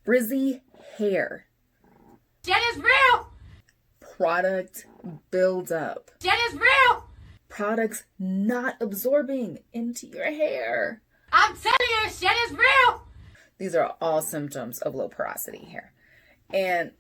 Frizzy hair. Shit is real. Product buildup. Shit is real. Products not absorbing into your hair. I'm telling you, shit is real. These are all symptoms of low porosity hair. And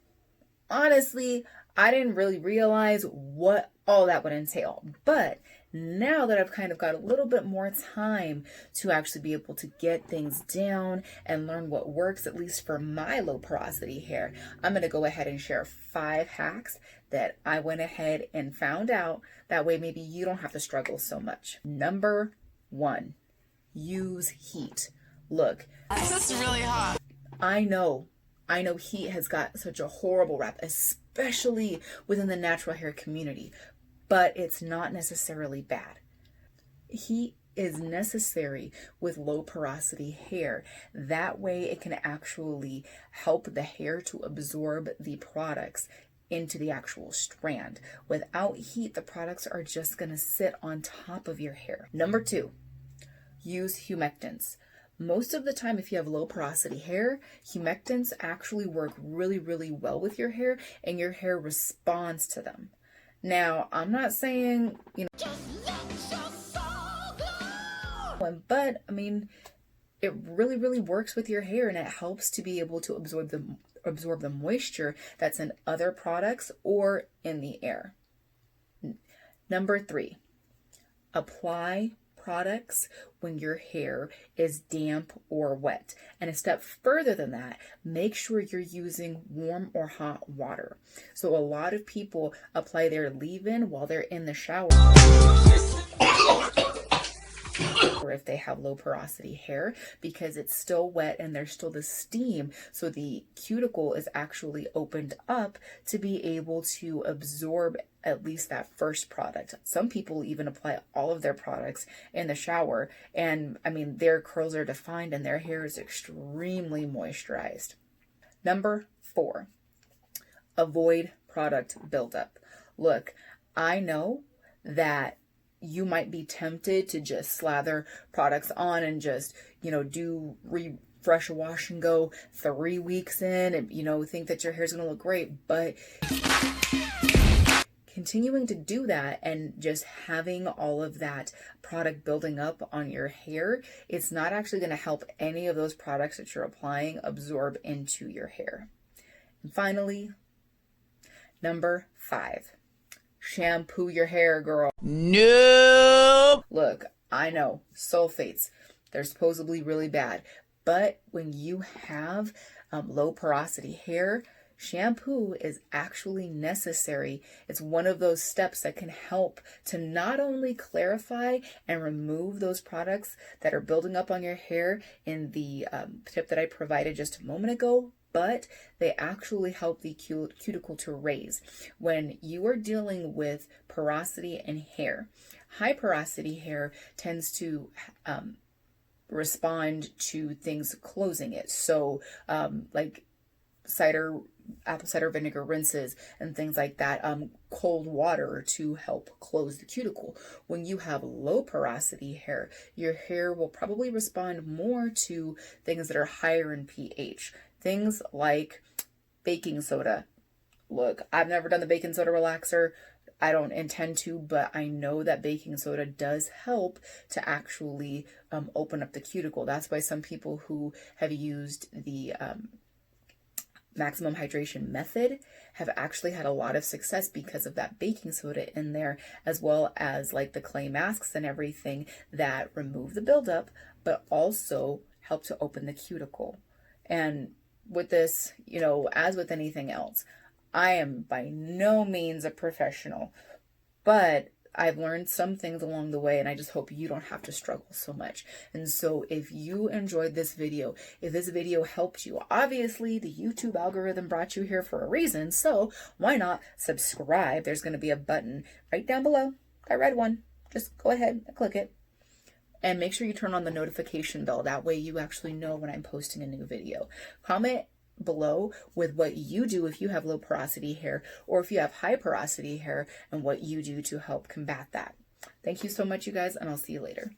honestly, I didn't really realize what all that would entail. But now that I've kind of got a little bit more time to actually be able to get things down and learn what works, at least for my low porosity hair, I'm going to go ahead and share 5 hacks that I went ahead and found out. That way maybe you don't have to struggle so much. Number 1, use heat. Look, This is really hot. I know heat has got such a horrible rap, especially within the natural hair community, but it's not necessarily bad. Heat is necessary with low porosity hair. That way it can actually help the hair to absorb the products into the actual strand. Without heat, the products are just going to sit on top of your hair. Number 2, use humectants. Most of the time, if you have low porosity hair, humectants actually work really, really well with your hair, and your hair responds to them. Now, I'm not saying, just let your soul go. But I mean, it really, really works with your hair, and it helps to be able to absorb the moisture that's in other products or in the air. Number 3, apply products when your hair is damp or wet. And a step further than that, make sure you're using warm or hot water. So a lot of people apply their leave-in while they're in the shower, or if they have low porosity hair, because it's still wet and there's still the steam, so the cuticle is actually opened up to be able to absorb at least that first product. Some people even apply all of their products in the shower, and I mean, their curls are defined and their hair is extremely moisturized. Number 4, avoid product buildup. Look, I know that you might be tempted to just slather products on and just, do refresh, wash and go 3 weeks in and, think that your hair's going to look great. But continuing to do that and just having all of that product building up on your hair, it's not actually going to help any of those products that you're applying absorb into your hair. And finally, number 5, shampoo your hair, girl. Nope. Look, I know sulfates, they're supposedly really bad, but when you have low porosity hair, shampoo is actually necessary. It's one of those steps that can help to not only clarify and remove those products that are building up on your hair in the tip that I provided just a moment ago, but they actually help the cuticle to raise. When you are dealing with porosity in hair, high porosity hair tends to respond to things closing it. So like apple cider vinegar rinses and things like that, cold water to help close the cuticle. When you have low porosity hair, your hair will probably respond more to things that are higher in pH. Things like baking soda. Look, I've never done the baking soda relaxer. I don't intend to, but I know that baking soda does help to actually open up the cuticle. That's why some people who have used the maximum hydration method have actually had a lot of success because of that baking soda in there, as well as like the clay masks and everything that remove the buildup, but also help to open the cuticle. And with this, as with anything else, I am by no means a professional, but I've learned some things along the way, and I just hope you don't have to struggle so much. And so if you enjoyed this video, if this video helped you, obviously the YouTube algorithm brought you here for a reason, so why not subscribe? There's going to be a button right down below, that red one. Just go ahead and click it. And make sure you turn on the notification bell. That way you actually know when I'm posting a new video. Comment below with what you do if you have low porosity hair, or if you have high porosity hair, and what you do to help combat that. Thank you so much, you guys, and I'll see you later.